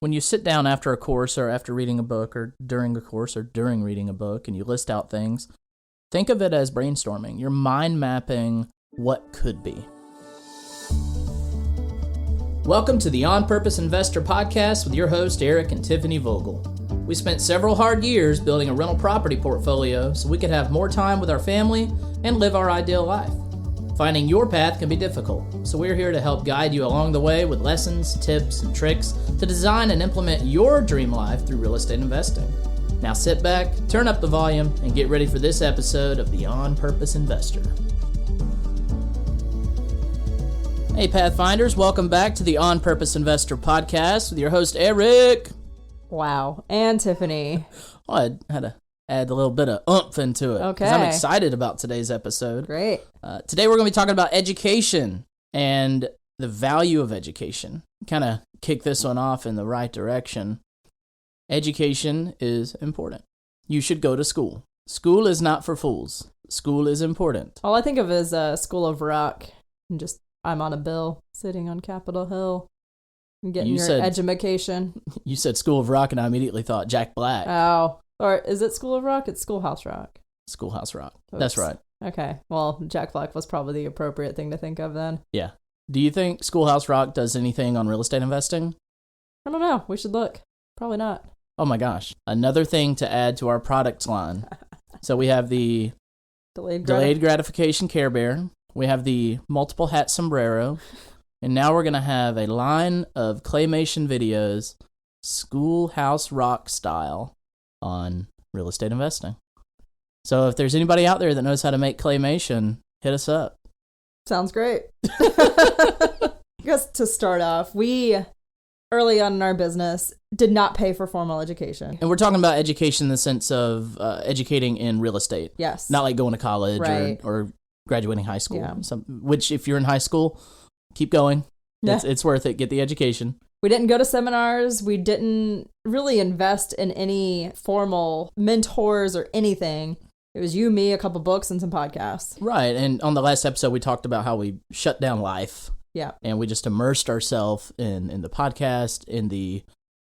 When you sit down after a course or after reading a book or during a course or during reading a book and you list out things, think of it as brainstorming. You're mind mapping what could be. Welcome to the On Purpose Investor Podcast with your host, Eric and Tiffany Vogel. We spent several hard years building a rental property portfolio so we could have more time with our family and live our ideal life. Finding your path can be difficult, so we're here to help guide you along the way with lessons, tips, and tricks to design and implement your dream life through real estate investing. Now sit back, turn up the volume, and get ready for this episode of the On Purpose Investor. Hey Pathfinders, welcome back to the On Purpose Investor Podcast with your host Eric. Wow, and Tiffany. Oh, I had to add a little bit of oomph into it. Okay. Because I'm excited about today's episode. Great. Today we're going to be talking about education and the value of education. Kind of kick this one off in the right direction. Education is important. You should go to school. School is not for fools. School is important. All I think of is School of Rock. And just, I'm on a bill sitting on Capitol Hill and getting your edumacation. You said School of Rock and I immediately thought Jack Black. Oh. Or is it School of Rock? It's Schoolhouse Rock. Schoolhouse Rock. Oops. That's right. Okay. Well, Jack Black was probably the appropriate thing to think of then. Yeah. Do you think Schoolhouse Rock does anything on real estate investing? I don't know. We should look. Probably not. Oh my gosh. Another thing to add to our products line. So we have the Delayed Gratification Care Bear. We have the Multiple Hat Sombrero. And now we're going to have a line of claymation videos, Schoolhouse Rock style, on real estate investing. So if there's anybody out there that knows how to make claymation, hit us up. Sounds great. I guess to start off, we, early on in our business, did not pay for formal education. And we're talking about education in the sense of educating in real estate. Yes. Not like going to college right. or graduating high school. Yeah. Which, if you're in high school, keep going. Yeah. It's worth it. Get the education. We didn't go to seminars. We didn't really invest in any formal mentors or anything. It was you, me, a couple books, and some podcasts. Right. And on the last episode, we talked about how we shut down life. Yeah. And we just immersed ourselves in the podcast, in the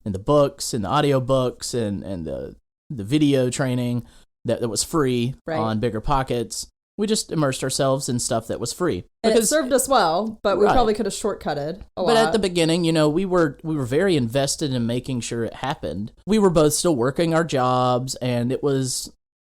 books, in the audio books, and the video training that was free right. on Bigger Pockets. We just immersed ourselves in stuff that was free. And it served us well, but we probably could have shortcutted a lot. But at the beginning, we were very invested in making sure it happened. We were both still working our jobs, and it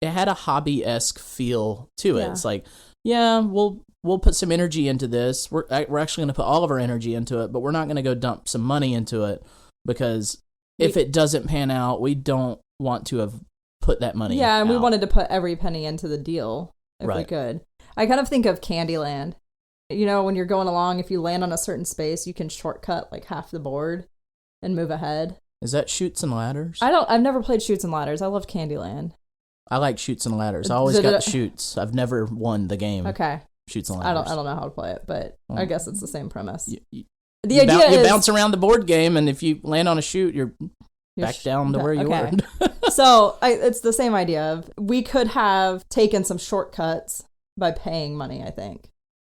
had a hobby-esque feel to it. Yeah. It's like, yeah, we'll put some energy into this. We're actually going to put all of our energy into it, but we're not going to go dump some money into it because if it doesn't pan out, we don't want to have put that money Yeah, and out. we wanted to put every penny into the deal. If we could. I kind of think of Candyland. When you're going along, if you land on a certain space, you can shortcut like half the board and move ahead. Is that Chutes and Ladders? I've never played Chutes and Ladders. I loved Candyland. I like Chutes and Ladders. I always got the chutes. I've never won the game. Okay. Chutes and Ladders. I don't know how to play it, but I guess it's the same premise. The idea is you bounce around the board game, and if you land on a chute, you're back down to where you were. So it's the same idea of we could have taken some shortcuts by paying money, I think.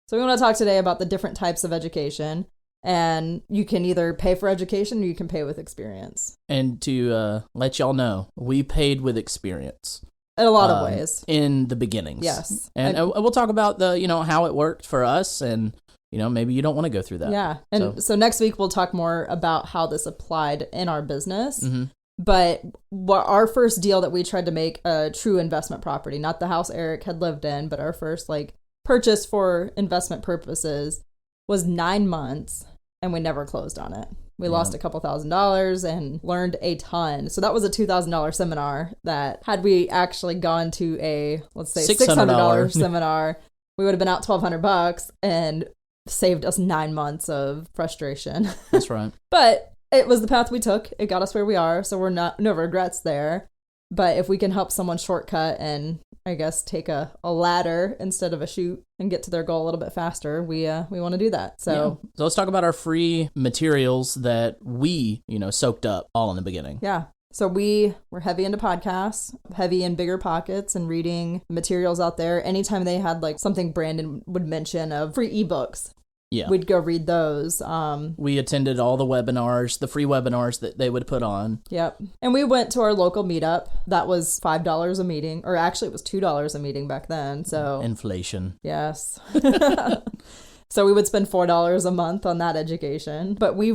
So we want to talk today about the different types of education, and you can either pay for education or you can pay with experience. And to let y'all know, we paid with experience. In a lot of ways. In the beginnings. Yes. And we'll talk about how it worked for us, and maybe you don't want to go through that. Yeah. And so next week we'll talk more about how this applied in our business. Mm-hmm. But our first deal that we tried to make a true investment property, not the house Eric had lived in, but our first purchase for investment purposes was 9 months, and we never closed on it. We lost a couple $1,000s and learned a ton. So that was a $2,000 seminar that had we actually gone to a, let's say, $600 seminar, we would have been out $1,200 and saved us 9 months of frustration. That's right. But it was the path we took. It got us where we are, so we're no regrets there. But if we can help someone shortcut and I guess take a ladder instead of a chute and get to their goal a little bit faster, we want to do that. So let's talk about our free materials that we, soaked up all in the beginning. Yeah. So we were heavy into podcasts, heavy in Bigger Pockets and reading materials out there. Anytime they had something Brandon would mention of free ebooks, Yeah. We'd go read those. We attended all the webinars, the free webinars that they would put on. Yep. And we went to our local meetup. That was $5 a meeting, or actually it was $2 a meeting back then. So Inflation. Yes. So we would spend $4 a month on that education. But we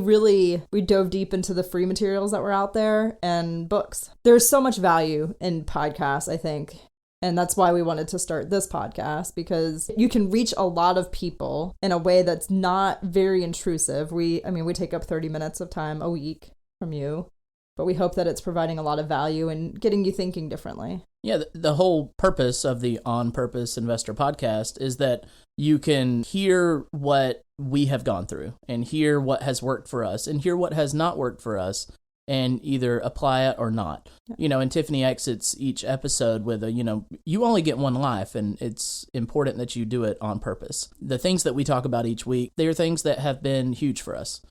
dove deep into the free materials that were out there and books. There's so much value in podcasts, I think. And that's why we wanted to start this podcast, because you can reach a lot of people in a way that's not very intrusive. We take up 30 minutes of time a week from you, but we hope that it's providing a lot of value and getting you thinking differently. Yeah, the whole purpose of the On Purpose Investor podcast is that you can hear what we have gone through and hear what has worked for us and hear what has not worked for us and either apply it or not. Yeah. And Tiffany exits each episode with you only get one life, and it's important that you do it on purpose. The things that we talk about each week, they are things that have been huge for us.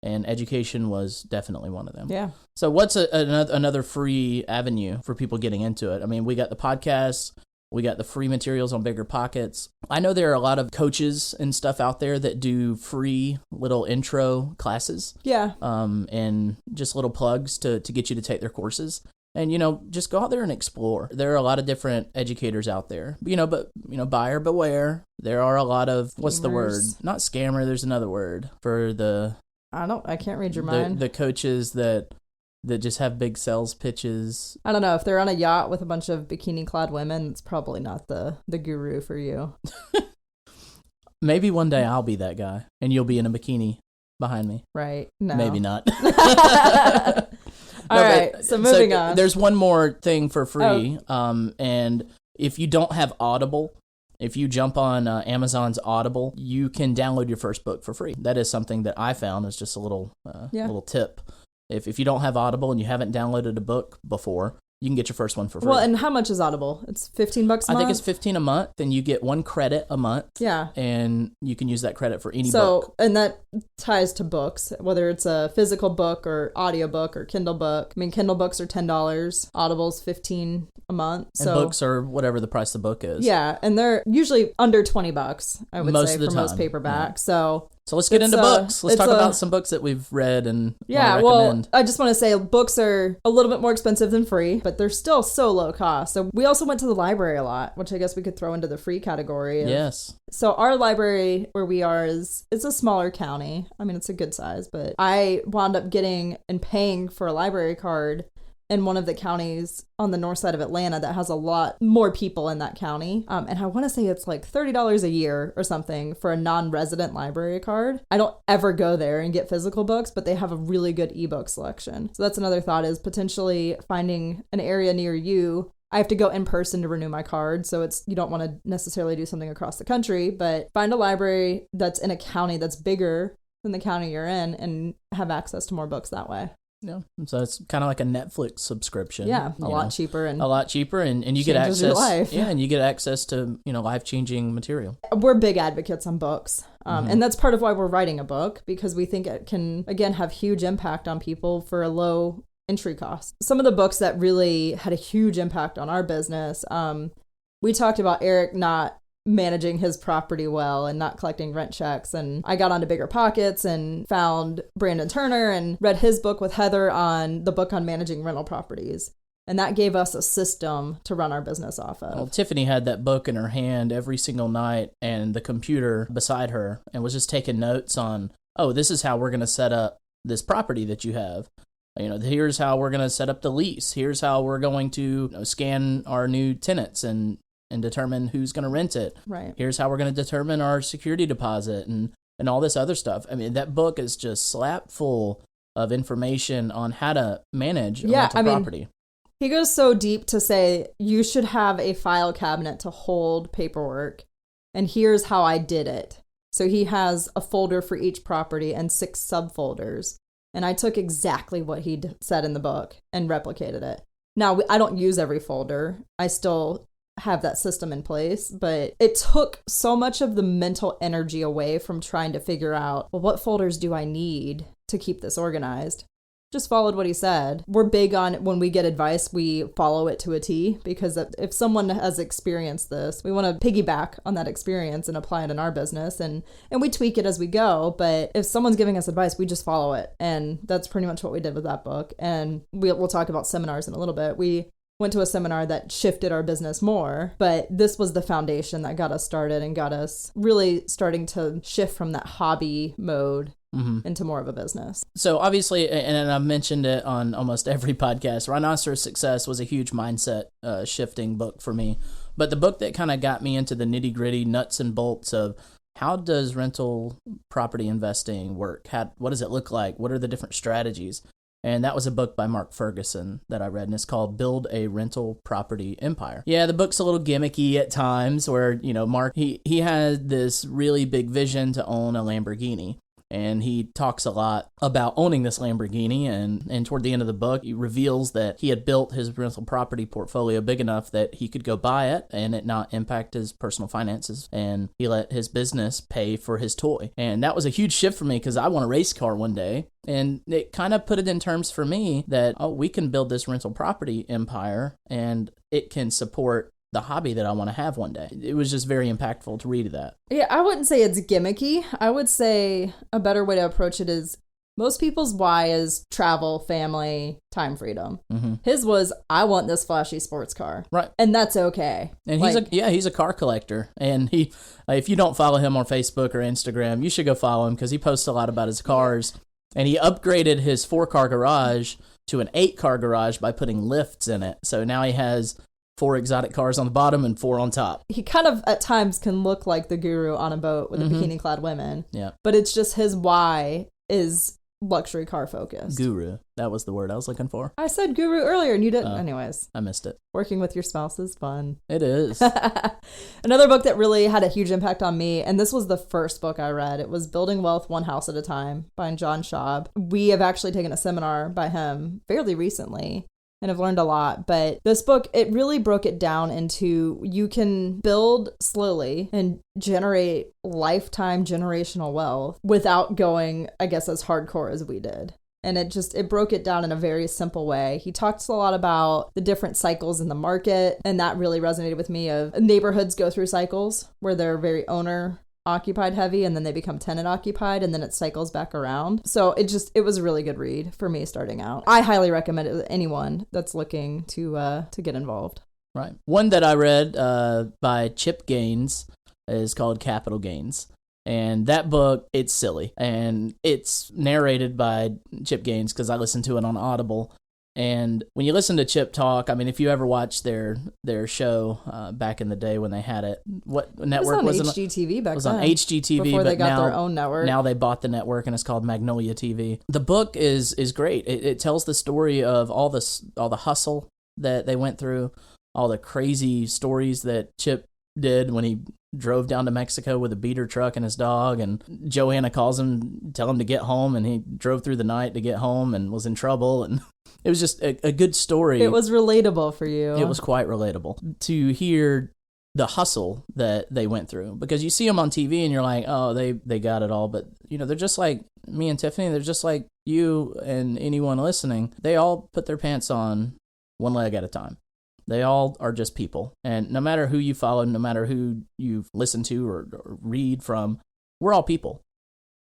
And education was definitely one of them. Yeah. So what's another free avenue for people getting into it? I mean, we got the podcasts, we got the free materials on Bigger Pockets. I know there are a lot of coaches and stuff out there that do free little intro classes. Yeah. And just little plugs to get you to take their courses. And, just go out there and explore. There are a lot of different educators out there, but buyer beware. There are a lot of, what's the word? Not scammer, there's another word for the... I can't read your mind. The coaches that just have big sales pitches. I don't know. If they're on a yacht with a bunch of bikini-clad women, it's probably not the guru for you. Maybe one day I'll be that guy, and you'll be in a bikini behind me. Right. No. Maybe not. All right. So moving on. There's one more thing for free. Oh. And if you don't have Audible, if you jump on Amazon's Audible, you can download your first book for free. That is something that I found as just a little tip. If you don't have Audible and you haven't downloaded a book before, you can get your first one for free. Well, and how much is Audible? It's $15 a month? I think it's $15 a month, and you get 1 credit a month. Yeah. And you can use that credit for any book. And that ties to books, whether it's a physical book or audiobook or Kindle book. I mean, Kindle books are $10. Audible's $15 a month. And books are whatever the price of the book is. Yeah, and they're usually under $20, I would say, for most paperbacks. Yeah. So let's get into books. Let's talk about some books that we've read and recommend. Well, I just want to say books are a little bit more expensive than free, but they're still so low cost. So we also went to the library a lot, which I guess we could throw into the free category. Yes. So our library where we are it's a smaller county. I mean, it's a good size, but I wound up getting and paying for a library card in one of the counties on the north side of Atlanta that has a lot more people in that county. And I want to say it's like $30 a year or something for a non-resident library card. I don't ever go there and get physical books, but they have a really good ebook selection. So that's another thought, is potentially finding an area near you. I have to go in person to renew my card, so you don't want to necessarily do something across the country, but find a library that's in a county that's bigger than the county you're in and have access to more books that way. Yeah, so it's kind of like a Netflix subscription. Yeah, a lot cheaper, and you get access. Your life. Yeah, and you get access to life-changing material. We're big advocates on books, and that's part of why we're writing a book, because we think it can again have huge impact on people for a low entry cost. Some of the books that really had a huge impact on our business, we talked about Eric not managing his property well and not collecting rent checks, and I got onto Bigger Pockets and found Brandon Turner and read his book with Heather on the book on managing rental properties, and that gave us a system to run our business off of. Well, Tiffany had that book in her hand every single night and the computer beside her and was just taking notes on, this is how we're going to set up this property that you have. Here's how we're going to set up the lease. Here's how we're going to scan our new tenants and determine who's going to rent it. Right. Here's how we're going to determine our security deposit and all this other stuff. I mean, that book is just slap full of information on how to manage a rental property. He goes so deep to say you should have a file cabinet to hold paperwork, and here's how I did it. So he has a folder for each property and 6 subfolders. And I took exactly what he said in the book and replicated it. Now, I don't use every folder. I still have that system in place, but it took so much of the mental energy away from trying to figure out, well, what folders do I need to keep this organized? just followed what he said. We're big on when we get advice, we follow it to a T, because if someone has experienced this, we want to piggyback on that experience and apply it in our business, and we tweak it as we go. But if someone's giving us advice, we just follow it. And that's pretty much what we did with that book. And we'll talk about seminars in a little bit. We went to a seminar that shifted our business more, but this was the foundation that got us started and got us really starting to shift from that hobby mode into more of a business. So obviously, and I've mentioned it on almost every podcast, Rhinoceros Success was a huge mindset shifting book for me. But the book that kind of got me into the nitty gritty nuts and bolts of how does rental property investing work? What does it look like? What are the different strategies? And that was a book by Mark Ferguson that I read, and it's called Build a Rental Property Empire. Yeah, the book's a little gimmicky at times where, Mark, he had this really big vision to own a Lamborghini. And he talks a lot about owning this Lamborghini, and toward the end of the book, he reveals that he had built his rental property portfolio big enough that he could go buy it and it not impact his personal finances, and he let his business pay for his toy. And that was a huge shift for me because I want a race car one day, and it kind of put it in terms for me that, we can build this rental property empire and it can support the hobby that I want to have one day. It was just very impactful to read that. Yeah, I wouldn't say it's gimmicky. I would say a better way to approach it is most people's why is travel, family, time freedom. His was, I want this flashy sports car. Right. And that's okay. And he's a car collector. And he, if you don't follow him on Facebook or Instagram, you should go follow him because he posts a lot about his cars. And he upgraded his 4-car garage to an 8-car garage by putting lifts in it. So now he has 4 exotic cars on the bottom and 4 on top. He kind of at times can look like the guru on a boat with the bikini-clad women. Yeah. But it's just his why is luxury car focused. Guru. That was the word I was looking for. I said guru earlier and you didn't. Anyways. I missed it. Working with your spouse is fun. It is. Another book that really had a huge impact on me, and this was the first book I read, it was Building Wealth One House at a Time by John Schaub. We have actually taken a seminar by him fairly recently and I've learned a lot. But this book, it really broke it down into you can build slowly and generate lifetime generational wealth without going, I guess, as hardcore as we did. And it broke it down in a very simple way. He talks a lot about the different cycles in the market, and that really resonated with me. Of neighborhoods go through cycles where they're very owner occupied heavy, and then they become tenant occupied, and then it cycles back around. So it was a really good read for me starting out. I highly recommend it to anyone that's looking to get involved. Right. One that I read by Chip Gaines is called Capital Gains. And that book, it's silly. And it's narrated by Chip Gaines because I listened to it on Audible. And when you listen to Chip talk, I mean, if you ever watched their show back in the day when they had it, what network was it? It was on HGTV back then. It was on HGTV. Before they got their own network. Now they bought the network and it's called Magnolia TV. The book is great. It tells the story of all the hustle that they went through, all the crazy stories that Chip did when he drove down to Mexico with a beater truck and his dog, and Joanna calls him, tell him to get home, and he drove through the night to get home and was in trouble, and it was just a good story. It was relatable for you. It was quite relatable to hear the hustle that they went through, because you see them on TV and you're like, oh, they got it all, but they're just like me and Tiffany, they're just like you and anyone listening. They all put their pants on one leg at a time. They all are just people. And no matter who you follow, no matter who you listen to or read from, we're all people.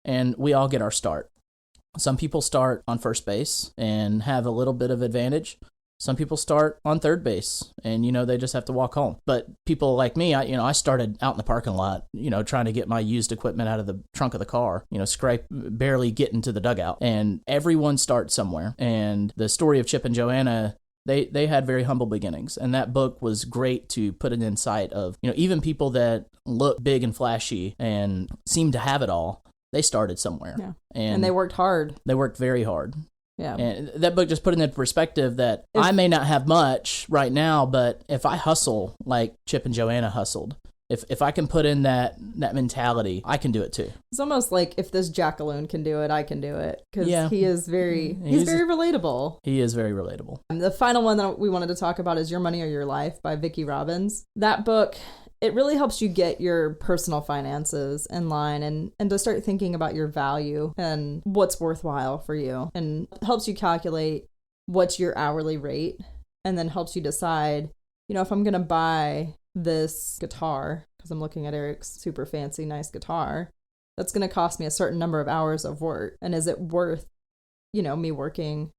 And we all get our start. Some people start on first base and have a little bit of advantage. Some people start on third base and, they just have to walk home. But people like me, I started out in the parking lot, trying to get my used equipment out of the trunk of the car, barely getting to the dugout. And everyone starts somewhere. And the story of Chip and Joanna, They had very humble beginnings, and that book was great to put it in sight of, even people that look big and flashy and seem to have it all, they started somewhere. Yeah. And they worked hard. They worked very hard. Yeah. And that book just put it in perspective that I may not have much right now, but if I hustle like Chip and Joanna hustled, if I can put in that mentality, I can do it too. It's almost like if this jackaloon can do it, I can do it. Because he is very relatable. He is very relatable. And the final one that we wanted to talk about is Your Money or Your Life by Vicki Robbins. That book it really helps you get your personal finances in line and to start thinking about your value and what's worthwhile for you, and helps you calculate what's your hourly rate, and then helps you decide, if I'm going to buy this guitar, because I'm looking at Eric's super fancy, nice guitar, that's going to cost me a certain number of hours of work. And is it worth, me working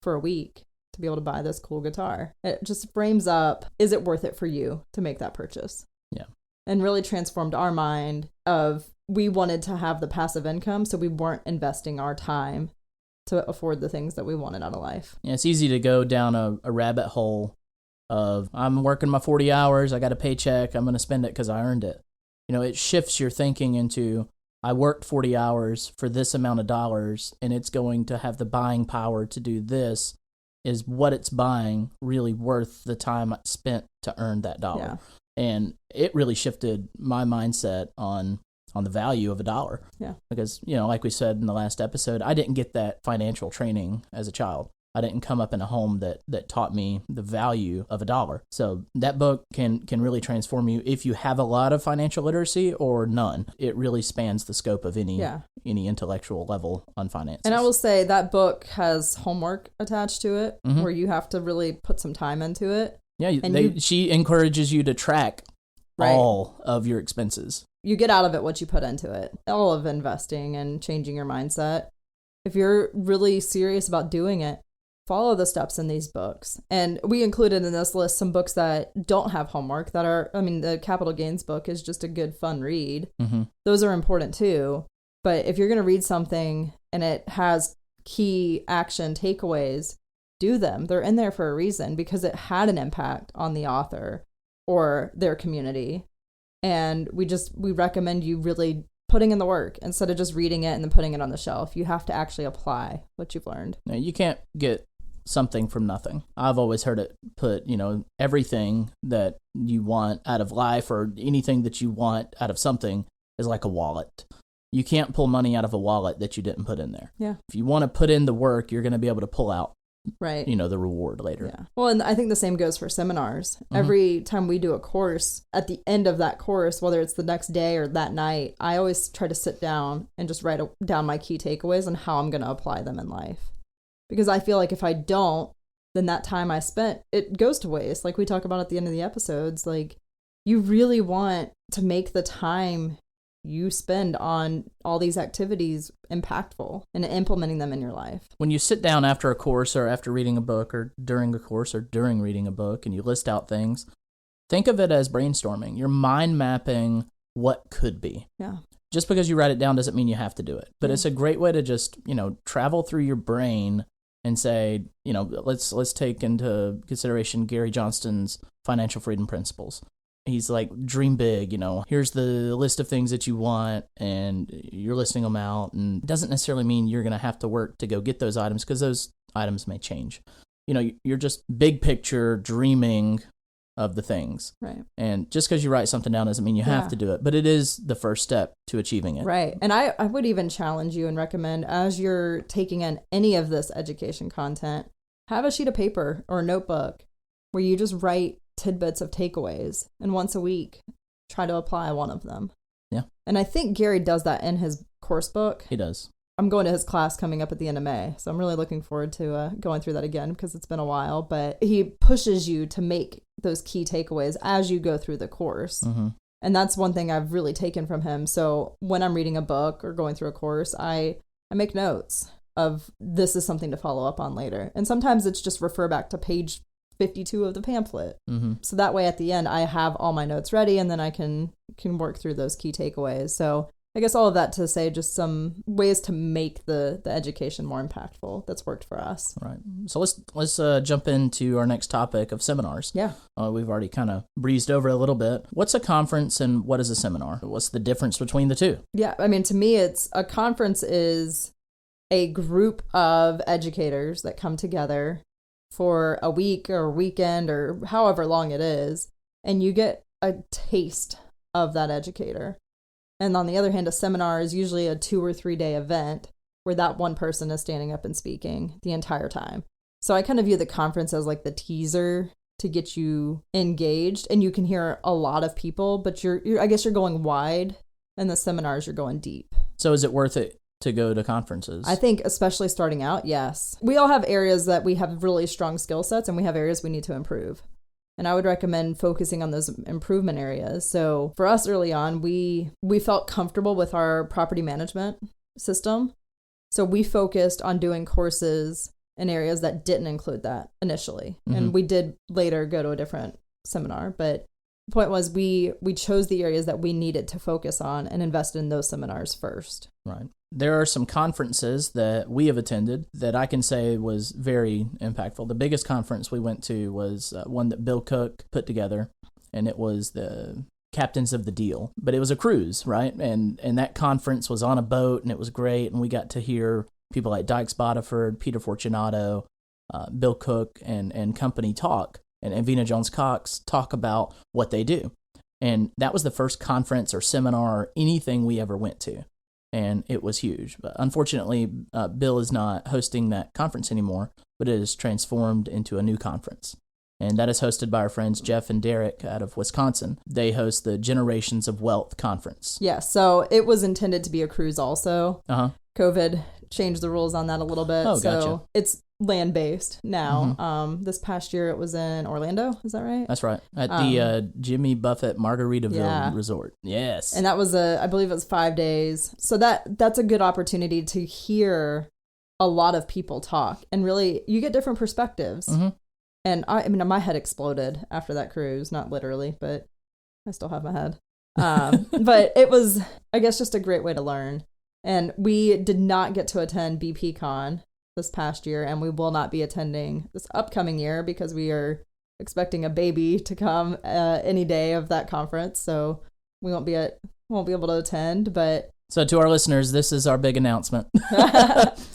for a week to be able to buy this cool guitar? It just frames up, is it worth it for you to make that purchase? Yeah. And really transformed our mind of, we wanted to have the passive income, so we weren't investing our time to afford the things that we wanted out of life. Yeah, it's easy to go down a rabbit hole of, I'm working my 40 hours, I got a paycheck, I'm going to spend it because I earned it. It shifts your thinking into, I worked 40 hours for this amount of dollars, and it's going to have the buying power to do this. Is what it's buying really worth the time I spent to earn that dollar? Yeah. And it really shifted my mindset on the value of a dollar. Yeah. Because, like we said in the last episode, I didn't get that financial training as a child. I didn't come up in a home that taught me the value of a dollar. So that book can really transform you if you have a lot of financial literacy or none. It really spans the scope of any intellectual level on finances. And I will say that book has homework attached to it, where you have to really put some time into it. Yeah, she encourages you to track all of your expenses. You get out of it what you put into it. All of investing and changing your mindset. If you're really serious about doing it, follow the steps in these books. And we included in this list some books that don't have homework, that are, the capital gains book is just a good, fun read. Mm-hmm. Those are important too. But if you're going to read something and it has key action takeaways, do them. They're in there for a reason, because it had an impact on the author or their community. And we recommend you really putting in the work instead of just reading it and then putting it on the shelf. You have to actually apply what you've learned. Now, you can't get something from nothing. I've always heard it put, everything that you want out of life or anything that you want out of something is like a wallet. You can't pull money out of a wallet that you didn't put in there. Yeah. If you want to put in the work, you're going to be able to pull out, right, the reward later. Yeah. Well, and I think the same goes for seminars. Mm-hmm. Every time we do a course, at the end of that course, whether it's the next day or that night, I always try to sit down and just write down my key takeaways and how I'm going to apply them in life. Because I feel like if I don't, then that time I spent, it goes to waste. Like we talk about at the end of the episodes, like you really want to make the time you spend on all these activities impactful and implementing them in your life. When you sit down after a course or after reading a book or during a course or during reading a book and you list out things, think of it as brainstorming. You're mind mapping what could be. Yeah. Just because you write it down doesn't mean you have to do it. But it's a great way to just, travel through your brain and say, let's take into consideration Gary Johnston's financial freedom principles. He's like, dream big, here's the list of things that you want, and you're listing them out. And it doesn't necessarily mean you're going to have to work to go get those items, because those items may change. You're just big picture dreaming of the things. Right. And just because you write something down doesn't mean you have to do it, but it is the first step to achieving it. Right. And I would even challenge you and recommend, as you're taking in any of this education content, have a sheet of paper or a notebook where you just write tidbits of takeaways, and once a week try to apply one of them. Yeah. And I think Gary does that in his course book. He does. I'm going to his class coming up at the end of May, so I'm really looking forward to going through that again, because it's been a while. But he pushes you to make those key takeaways as you go through the course. Mm-hmm. And that's one thing I've really taken from him. So when I'm reading a book or going through a course, I make notes of, this is something to follow up on later. And sometimes it's just refer back to page 52 of the pamphlet. Mm-hmm. So that way at the end I have all my notes ready, and then I can work through those key takeaways. So I guess all of that to say just some ways to make the education more impactful that's worked for us. Right. So let's jump into our next topic of seminars. Yeah. We've already kind of breezed over a little bit. What's a conference and what is a seminar? What's the difference between the two? Yeah. To me, it's a conference is a group of educators that come together for a week or a weekend or however long it is, and you get a taste of that educator. And on the other hand, a seminar is usually a 2 or 3 day event where that one person is standing up and speaking the entire time. So I kind of view the conference as like the teaser to get you engaged, and you can hear a lot of people, but I guess you're going wide, and the seminars you're going deep. So is it worth it to go to conferences? I think especially starting out, yes. We all have areas that we have really strong skill sets, and we have areas we need to improve. And I would recommend focusing on those improvement areas. So for us early on, we felt comfortable with our property management system. So we focused on doing courses in areas that didn't include that initially. Mm-hmm. And we did later go to a different seminar. But the point was we chose the areas that we needed to focus on and invested in those seminars first. Right. There are some conferences that we have attended that I can say was very impactful. The biggest conference we went to was one that Bill Cook put together, and it was the Captains of the Deal. But it was a cruise, right? And that conference was on a boat, and it was great, and we got to hear people like Dykes Boddiford, Peter Fortunato, Bill Cook, and company talk, and Vina Jones-Cox talk about what they do. And that was the first conference or seminar or anything we ever went to. And it was huge. But unfortunately, Bill is not hosting that conference anymore, but it is transformed into a new conference. And that is hosted by our friends Jeff and Derek out of Wisconsin. They host the Generations of Wealth Conference. Yeah, so it was intended to be a cruise also. Uh-huh. COVID changed the rules on that a little bit. Oh, so gotcha. It's land-based now. Mm-hmm. This past year it was in Orlando, is that right? That's right. At the Jimmy Buffett Margaritaville Resort. Yes. And that was I believe it was 5 days. So that's a good opportunity to hear a lot of people talk, and really you get different perspectives. Mm-hmm. And I mean, my head exploded after that cruise, not literally, but I still have my head. But it was, I guess, just a great way to learn. And we did not get to attend BPCon this past year, and we will not be attending this upcoming year because we are expecting a baby to come any day of that conference. So we won't be able to attend. But so to our listeners, this is our big announcement.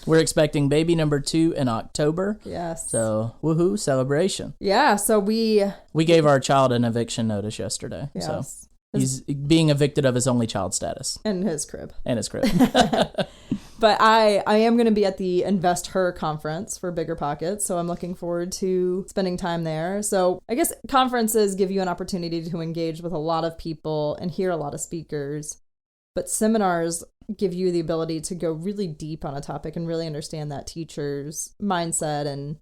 We're expecting baby number 2 in October. Yes. So woohoo, celebration. Yeah. So we gave our child an eviction notice yesterday. Yes. So he's being evicted of his only child status. And his crib. But I am going to be at the Invest Her conference for Bigger Pockets, so I'm looking forward to spending time there. So I guess conferences give you an opportunity to engage with a lot of people and hear a lot of speakers, but seminars give you the ability to go really deep on a topic and really understand that teacher's mindset and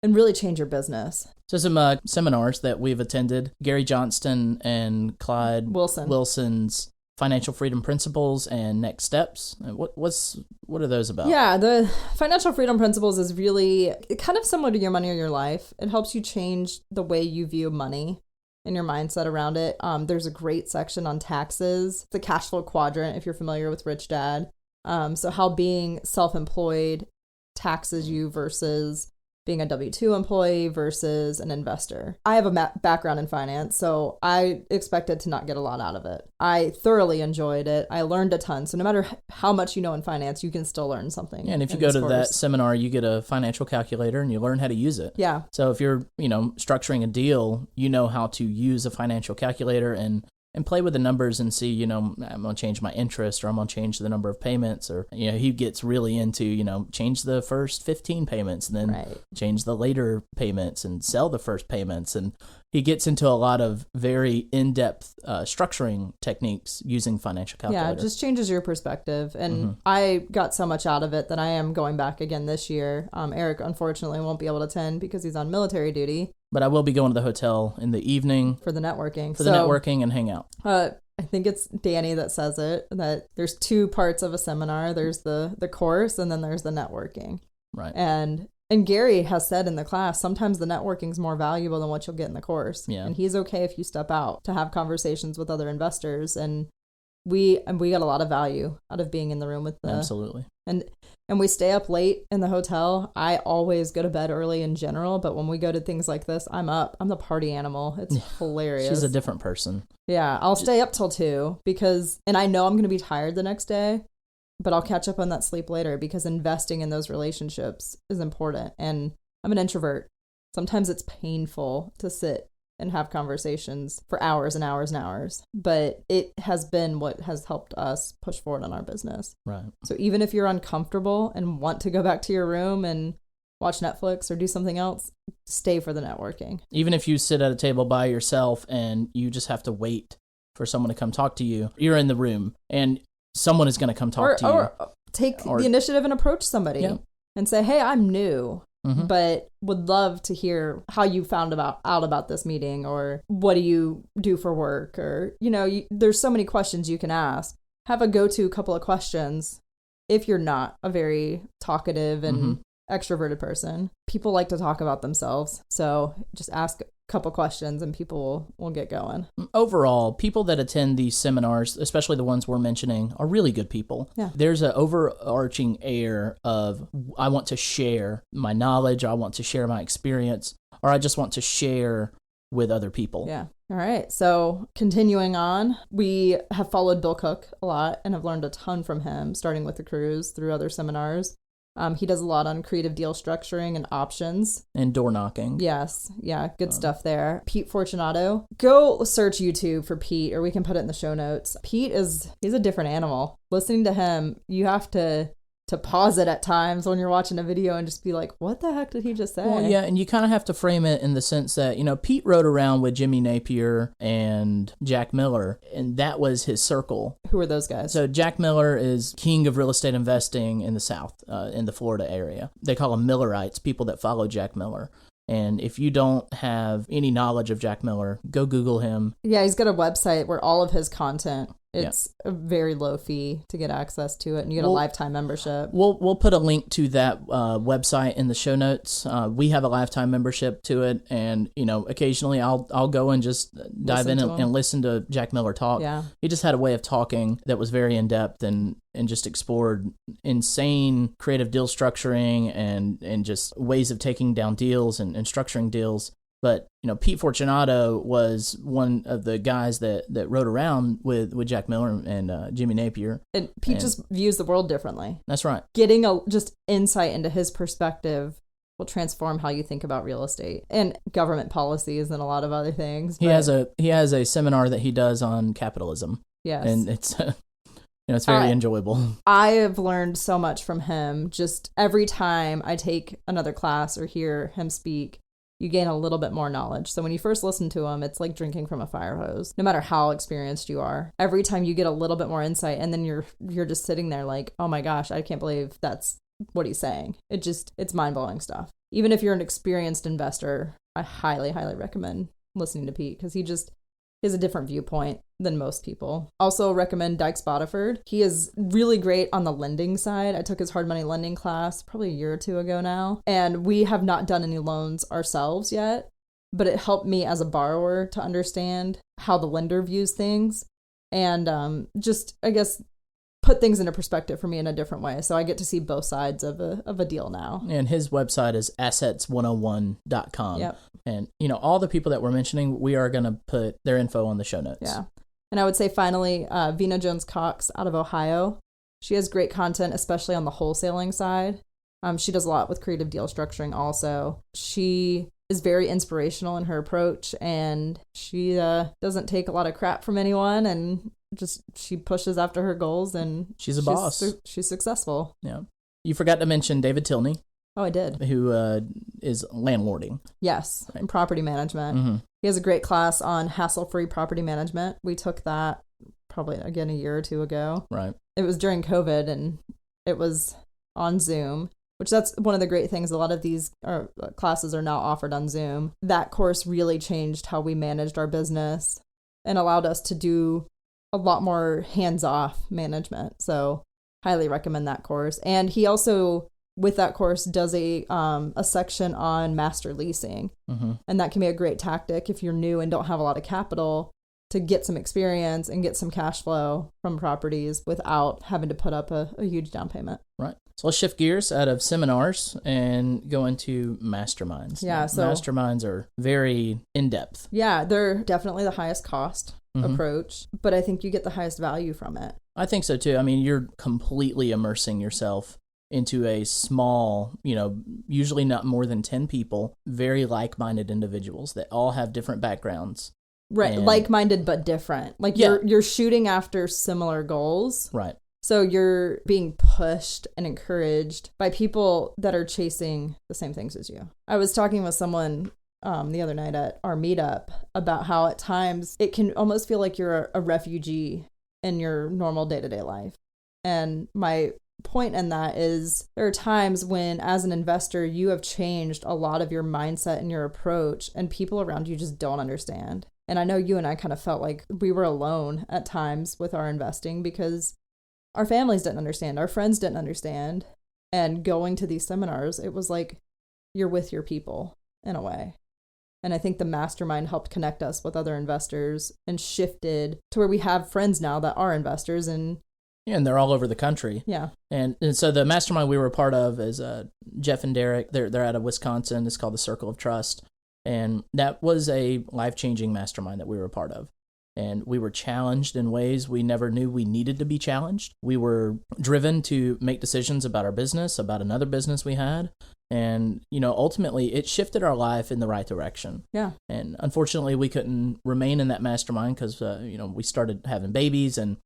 really change your business. So some seminars that we've attended, Gary Johnston and Clyde Wilson's Financial Freedom Principles and Next Steps. What are those about? Yeah, the Financial Freedom Principles is really kind of similar to Your Money or Your Life. It helps you change the way you view money and your mindset around it. There's a great section on taxes, the cash flow quadrant, if you're familiar with Rich Dad. So how being self-employed taxes you versus being a W-2 employee versus an investor. I have a background in finance, so I expected to not get a lot out of it. I thoroughly enjoyed it. I learned a ton. So no matter how much you know in finance, you can still learn something. Yeah, and if you go to that seminar, you get a financial calculator and you learn how to use it. Yeah. So if you're, structuring a deal, you know how to use a financial calculator and play with the numbers and see, I'm going to change my interest, or I'm going to change the number of payments, or, he gets really into, change the first 15 payments and then change the later payments and sell the first payments. And he gets into a lot of very in-depth structuring techniques using financial calculator. Yeah, it just changes your perspective. And I got so much out of it that I am going back again this year. Eric, unfortunately, won't be able to attend because he's on military duty. But I will be going to the hotel in the evening. For the networking. The networking and hang out. I think it's Danny that says it, that there's 2 parts of a seminar. There's the course, and then there's the networking. Right. And Gary has said in the class, sometimes the networking is more valuable than what you'll get in the course. Yeah. And he's okay if you step out to have conversations with other investors. And we got a lot of value out of being in the room with them. Absolutely. And we stay up late in the hotel. I always go to bed early in general, but when we go to things like this, I'm up. I'm the party animal. It's hilarious. She's a different person. Yeah, I'll stay up till 2 and I know I'm going to be tired the next day, but I'll catch up on that sleep later because investing in those relationships is important. And I'm an introvert. Sometimes it's painful to sit and have conversations for hours and hours and hours. But it has been what has helped us push forward on our business. Right. So even if you're uncomfortable and want to go back to your room and watch Netflix or do something else, stay for the networking. Even if you sit at a table by yourself and you just have to wait for someone to come talk to you, you're in the room and someone is going to come talk to you. Or take the initiative and approach somebody and say, hey, I'm new, but would love to hear how you found out about this meeting, or what do you do for work? Or, there's so many questions you can ask. Have a go-to couple of questions if you're not a very talkative and extroverted person. People like to talk about themselves. So just ask a couple questions and people will get going. Overall, people that attend these seminars, especially the ones we're mentioning, are really good people. Yeah. There's an overarching air of, I want to share my knowledge, I want to share my experience, or I just want to share with other people. Yeah. All right. So continuing on, we have followed Bill Cook a lot and have learned a ton from him, starting with the cruise through other seminars. He does a lot on creative deal structuring and options. And door knocking. Yes. Yeah. Good stuff there. Pete Fortunato. Go search YouTube for Pete, or we can put it in the show notes. He's a different animal. Listening to him, you have to pause it at times when you're watching a video and just be like, what the heck did he just say? Well, yeah, and you kind of have to frame it in the sense that, Pete rode around with Jimmy Napier and Jack Miller, and that was his circle. Who are those guys? So Jack Miller is king of real estate investing in the South, in the Florida area. They call them Millerites, people that follow Jack Miller. And if you don't have any knowledge of Jack Miller, go Google him. Yeah, he's got a website where all of his content, it's a very low fee to get access to it, and you get a lifetime membership. We'll put a link to that website in the show notes. We have a lifetime membership to it, and occasionally I'll go and just dive in and listen to Jack Miller talk. Yeah. He just had a way of talking that was very in depth and just explored insane creative deal structuring and just ways of taking down deals and structuring deals. But, Pete Fortunato was one of the guys that rode around with Jack Miller and Jimmy Napier. And Pete just views the world differently. That's right. Getting just insight into his perspective will transform how you think about real estate and government policies and a lot of other things. He has a seminar that he does on capitalism. Yes. And it's it's very enjoyable. I have learned so much from him. Just every time I take another class or hear him speak, you gain a little bit more knowledge. So when you first listen to him, it's like drinking from a fire hose, no matter how experienced you are. Every time you get a little bit more insight, and then you're just sitting there like, oh my gosh, I can't believe that's what he's saying. It's mind-blowing stuff. Even if you're an experienced investor, I highly, highly recommend listening to Pete, because he has a different viewpoint than most people. Also recommend Dykes Boddiford. He is really great on the lending side. I took his hard money lending class probably a year or two ago now, and we have not done any loans ourselves yet, but it helped me as a borrower to understand how the lender views things, and just, I guess, put things into perspective for me in a different way. So I get to see both sides of a deal now. And his website is assets101.com. Yep. And, all the people that we're mentioning, we are going to put their info on the show notes. Yeah. And I would say finally, Vina Jones-Cox out of Ohio. She has great content, especially on the wholesaling side. She does a lot with creative deal structuring also. She is very inspirational in her approach, and she doesn't take a lot of crap from anyone, and she pushes after her goals, and she's a boss. She's successful. Yeah. You forgot to mention David Tilney. Oh, I did. Who is landlording. Yes, right. And property management. Mm-hmm. He has a great class on hassle-free property management. We took that probably, again, a year or two ago. Right. It was during COVID, and it was on Zoom, which that's one of the great things. A lot of these classes are now offered on Zoom. That course really changed how we managed our business and allowed us to do a lot more hands-off management. So highly recommend that course. And he also, with that course, does a section on master leasing. Mm-hmm. And that can be a great tactic if you're new and don't have a lot of capital to get some experience and get some cash flow from properties without having to put up a huge down payment. Right. So let's shift gears out of seminars and go into masterminds. Yeah. So masterminds are very in-depth. Yeah, they're definitely the highest cost approach, but I think you get the highest value from it. I think so too. I mean, you're completely immersing yourself into a small, usually not more than 10 people, very like-minded individuals that all have different backgrounds. Right, like-minded but different. Like you're shooting after similar goals. Right. So you're being pushed and encouraged by people that are chasing the same things as you. I was talking with someone the other night at our meetup about how at times it can almost feel like you're a refugee in your normal day-to-day life. And my point in that is there are times when, as an investor, you have changed a lot of your mindset and your approach, and people around you just don't understand. And I know you and I kind of felt like we were alone at times with our investing because our families didn't understand, our friends didn't understand. And going to these seminars, it was like you're with your people in a way. And I think the Mastermind helped connect us with other investors and shifted to where we have friends now that are investors. And they're all over the country. Yeah. And so the Mastermind we were a part of is Jeff and Derek. They're out of Wisconsin. It's called the Circle of Trust. And that was a life-changing mastermind that we were a part of. And we were challenged in ways we never knew we needed to be challenged. We were driven to make decisions about our business, about another business we had. And, ultimately it shifted our life in the right direction. Yeah. And unfortunately we couldn't remain in that mastermind because, we started having babies and,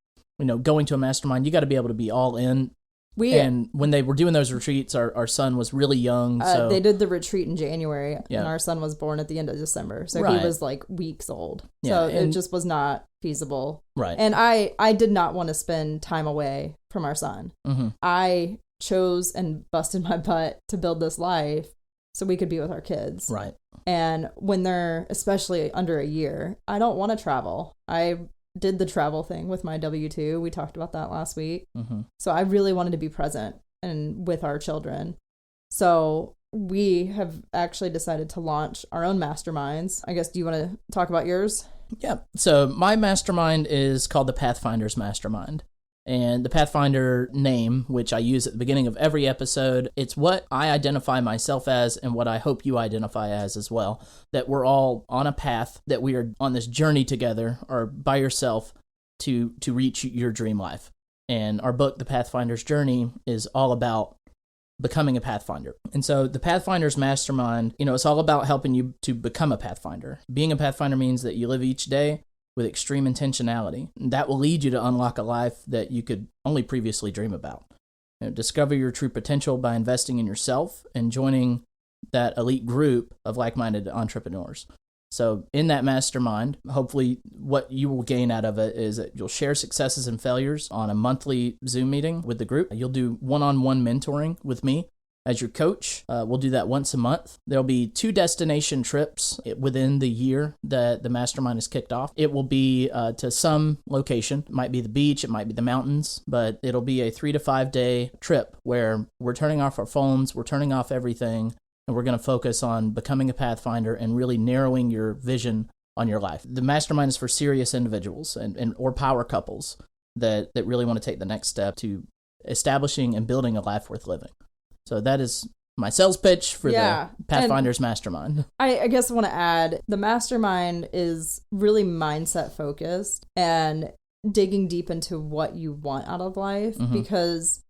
going to a mastermind, you got to be able to be all in. And when they were doing those retreats, our son was really young. So they did the retreat in January, and our son was born at the end of December. So he was like weeks old. So it just was not feasible. Right. And I did not want to spend time away from our son. Mm-hmm. I chose and busted my butt to build this life so we could be with our kids. Right. And when they're especially under a year, I don't want to travel. I did the travel thing with my W-2. We talked about that last week. Mm-hmm. So I really wanted to be present and with our children. So we have actually decided to launch our own masterminds. I guess, do you want to talk about yours? Yeah. So my mastermind is called the Pathfinders Mastermind. And the Pathfinder name, which I use at the beginning of every episode, it's what I identify myself as and what I hope you identify as well. That we're all on a path, that we are on this journey together or by yourself to reach your dream life. And our book, The Pathfinder's Journey, is all about becoming a Pathfinder. And so the Pathfinder's Mastermind, it's all about helping you to become a Pathfinder. Being a Pathfinder means that you live each day with extreme intentionality. That will lead you to unlock a life that you could only previously dream about. Discover your true potential by investing in yourself and joining that elite group of like-minded entrepreneurs. So in that mastermind, hopefully what you will gain out of it is that you'll share successes and failures on a monthly Zoom meeting with the group. You'll do one-on-one mentoring with me as your coach. We'll do that once a month. There'll be 2 destination trips within the year that the mastermind is kicked off. It will be to some location. It might be the beach, it might be the mountains, but it'll be a 3 to 5 day trip where we're turning off our phones, we're turning off everything, and we're going to focus on becoming a Pathfinder and really narrowing your vision on your life. The mastermind is for serious individuals and or power couples that really want to take the next step to establishing and building a life worth living. So that is my sales pitch for the Pathfinders Mastermind. I guess I want to add, the Mastermind is really mindset focused and digging deep into what you want out of life. Mm-hmm. Because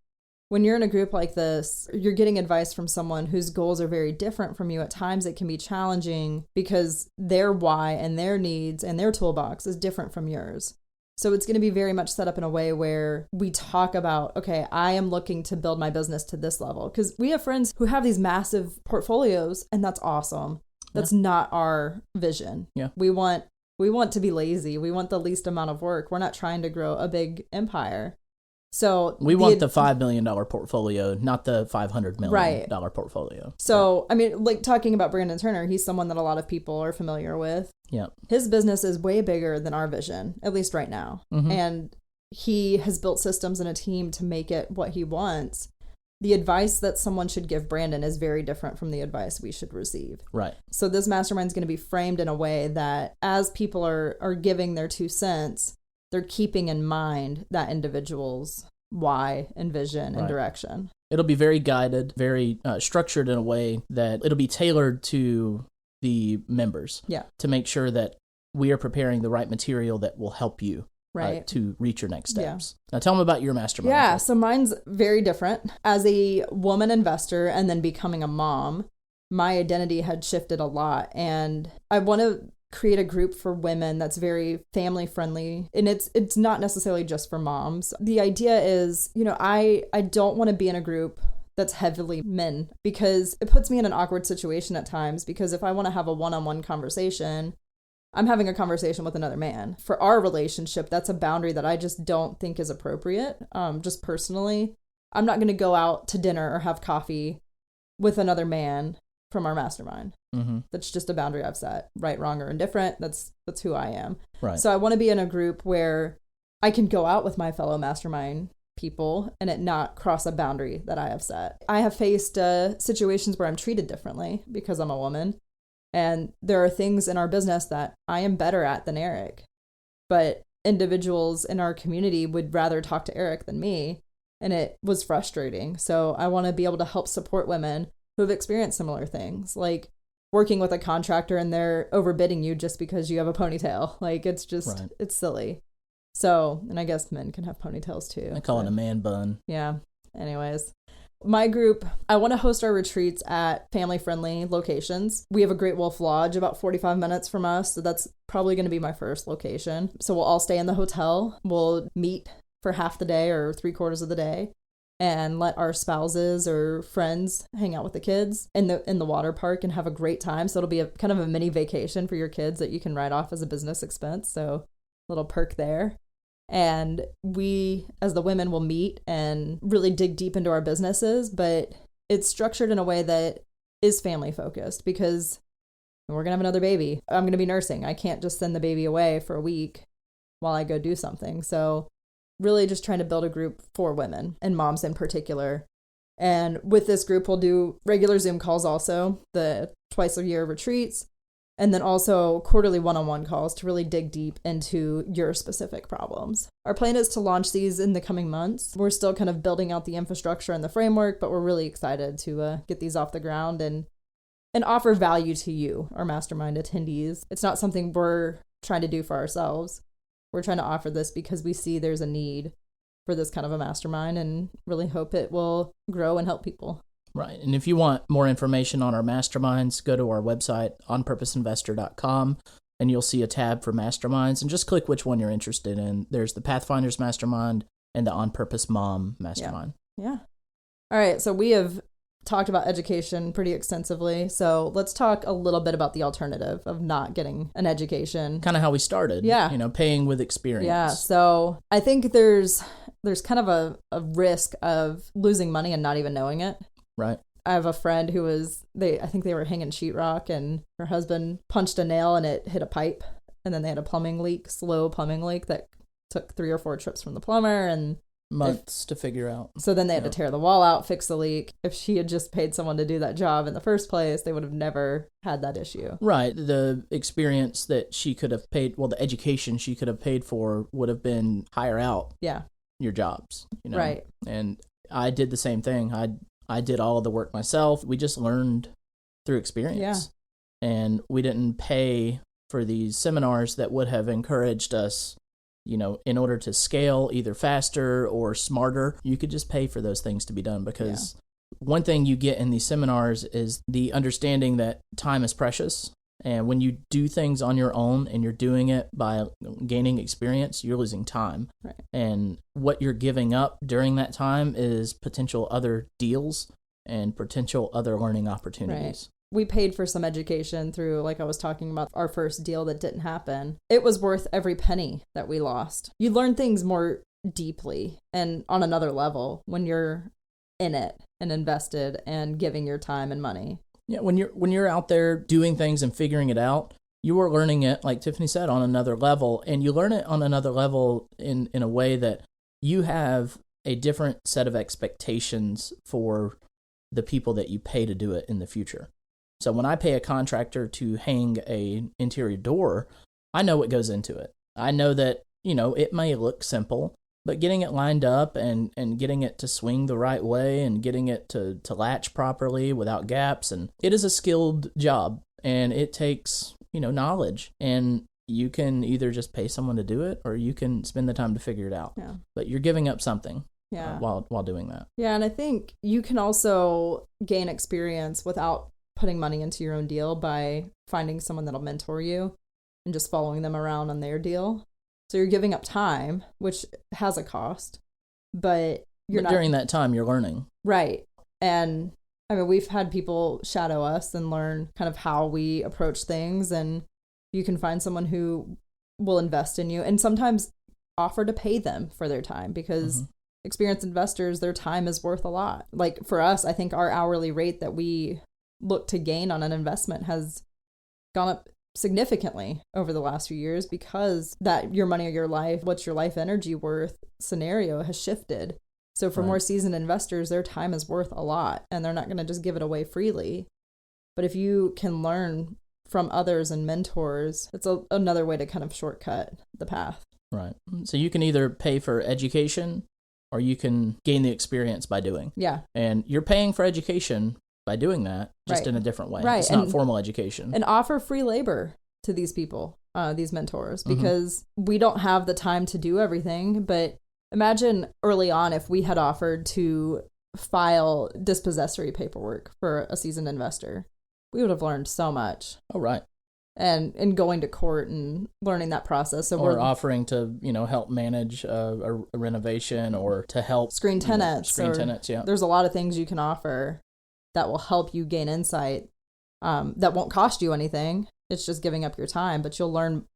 when you're in a group like this, you're getting advice from someone whose goals are very different from you. At times it can be challenging because their why and their needs and their toolbox is different from yours. So it's going to be very much set up in a way where we talk about, okay, I am looking to build my business to this level. Because we have friends who have these massive portfolios, and that's awesome. That's not our vision. Yeah. We want to be lazy. We want the least amount of work. We're not trying to grow a big empire. So we want the $5 million portfolio, not the $500 million portfolio. So, I mean, like talking about Brandon Turner, he's someone that a lot of people are familiar with. Yeah. His business is way bigger than our vision, at least right now. Mm-hmm. And he has built systems and a team to make it what he wants. The advice that someone should give Brandon is very different from the advice we should receive. Right. So this mastermind is going to be framed in a way that as people are giving their 2 cents, they're keeping in mind that individual's why and vision and direction. It'll be very guided, very structured in a way that it'll be tailored to the members. Yeah. To make sure that we are preparing the right material that will help you to reach your next steps. Yeah. Now tell them about your mastermind. Yeah, so mine's very different. As a woman investor and then becoming a mom, my identity had shifted a lot. And I want to create a group for women that's very family friendly. And it's not necessarily just for moms. The idea is, I don't want to be in a group that's heavily men, because it puts me in an awkward situation at times, because if I want to have a one-on-one conversation, I'm having a conversation with another man. For our relationship, that's a boundary that I just don't think is appropriate. Just personally, I'm not going to go out to dinner or have coffee with another man from our mastermind. Mm-hmm. That's just a boundary I've set. Right, wrong, or indifferent. That's who I am. Right. So I want to be in a group where I can go out with my fellow mastermind people and it not cross a boundary that I have set. I have faced situations where I'm treated differently because I'm a woman. And there are things in our business that I am better at than Eric. But individuals in our community would rather talk to Eric than me. And it was frustrating. So I want to be able to help support women who have experienced similar things, like working with a contractor and they're overbidding you just because you have a ponytail. Like, it's just, right. It's silly. So, and I guess men can have ponytails too. I call it a man bun. Yeah. Anyways, my group, I want to host our retreats at family-friendly locations. We have a Great Wolf Lodge about 45 minutes from us, so that's probably going to be my first location. So we'll all stay in the hotel. We'll meet for half the day or 3/4 of the day and let our spouses or friends hang out with the kids in the water park and have a great time. So it'll be a kind of a mini vacation for your kids that you can write off as a business expense. So little perk there. And we, as the women, will meet and really dig deep into our businesses, but it's structured in a way that is family focused, because we're going to have another baby. I'm going to be nursing. I can't just send the baby away for a week while I go do something. So really just trying to build a group for women and moms in particular. And with this group, we'll do regular Zoom calls also, the twice a year retreats, and then also quarterly one-on-one calls to really dig deep into your specific problems. Our plan is to launch these in the coming months. We're still kind of building out the infrastructure and the framework, but we're really excited to get these off the ground and offer value to you, our mastermind attendees. It's not something we're trying to do for ourselves. We're trying to offer this because we see there's a need for this kind of a mastermind and really hope it will grow and help people. Right. And if you want more information on our masterminds, go to our website, entrepeneursInvestor.com, and you'll see a tab for masterminds, and just click which one you're interested in. There's the Pathfinders Mastermind and the On Purpose Mom Mastermind. Yeah. All right. So we have talked about education pretty extensively. So let's talk a little bit about the alternative of not getting an education. Kind of how we started. Yeah. Paying with experience. Yeah. So I think there's kind of a risk of losing money and not even knowing it. Right. I have a friend who I think they were hanging sheetrock, and her husband punched a nail and it hit a pipe. And then they had a slow plumbing leak that took 3 or 4 trips from the plumber and months to figure out. So then they had to tear the wall out, fix the leak. If she had just paid someone to do that job in the first place, they would have never had that issue. Right. The experience that she could have paid, the education she could have paid for would have been hire out your jobs. Right. And I did the same thing. I did all of the work myself. We just learned through experience. Yeah. And we didn't pay for these seminars that would have encouraged us, in order to scale either faster or smarter. You could just pay for those things to be done, because one thing you get in these seminars is the understanding that time is precious. And when you do things on your own and you're doing it by gaining experience, you're losing time. Right. And what you're giving up during that time is potential other deals and potential other learning opportunities. Right. We paid for some education through, like I was talking about, our first deal that didn't happen. It was worth every penny that we lost. You learn things more deeply and on another level when you're in it and invested and giving your time and money. Yeah, when you're out there doing things and figuring it out, you are learning it, like Tiffany said, on another level. And you learn it on another level in a way that you have a different set of expectations for the people that you pay to do it in the future. So when I pay a contractor to hang a interior door, I know what goes into it. I know that, it may look simple, but getting it lined up and getting it to swing the right way and getting it to latch properly without gaps, and it is a skilled job, and it takes, knowledge. And you can either just pay someone to do it, or you can spend the time to figure it out. Yeah. But you're giving up something while doing that. Yeah, and I think you can also gain experience without putting money into your own deal by finding someone that'll mentor you. and just following them around on their deal. So you're giving up time, which has a cost, but during that time, you're learning. Right. And I mean, we've had people shadow us and learn kind of how we approach things, and you can find someone who will invest in you and sometimes offer to pay them for their time, because experienced investors, their time is worth a lot. Like for us, I think our hourly rate that we look to gain on an investment has gone up significantly over the last few years, because that your money or your life, what's your life energy worth scenario has shifted. So for more seasoned investors, their time is worth a lot, and they're not going to just give it away freely. But if you can learn from others and mentors, it's another way to kind of shortcut the path. Right. So you can either pay for education or you can gain the experience by doing. Yeah. And you're paying for education by doing that, just in a different way. Right. It's not formal education. And offer free labor to these people, these mentors, because we don't have the time to do everything. But imagine early on if we had offered to file dispossessory paperwork for a seasoned investor. We would have learned so much. Oh, right. And going to court and learning that process. So we're offering to, help manage a renovation, or to help screen tenants. Yeah. There's a lot of things you can offer that will help you gain insight, that won't cost you anything. It's just giving up your time, but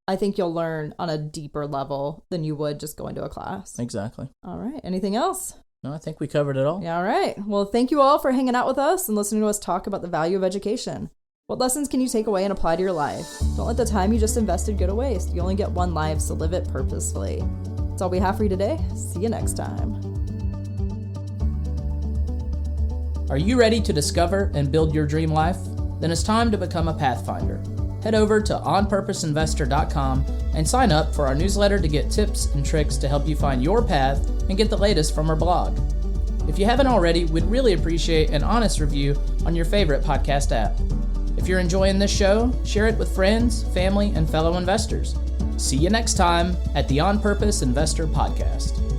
I think you'll learn on a deeper level than you would just going to a class. Exactly. All right. Anything else? No, I think we covered it all. Yeah, all right. Well, thank you all for hanging out with us and listening to us talk about the value of education. What lessons can you take away and apply to your life? Don't let the time you just invested go to waste. You only get one life, so live it purposefully. That's all we have for you today. See you next time. Are you ready to discover and build your dream life? Then it's time to become a Pathfinder. Head over to onpurposeinvestor.com and sign up for our newsletter to get tips and tricks to help you find your path and get the latest from our blog. If you haven't already, we'd really appreciate an honest review on your favorite podcast app. If you're enjoying this show, share it with friends, family, and fellow investors. See you next time at the On Purpose Investor Podcast.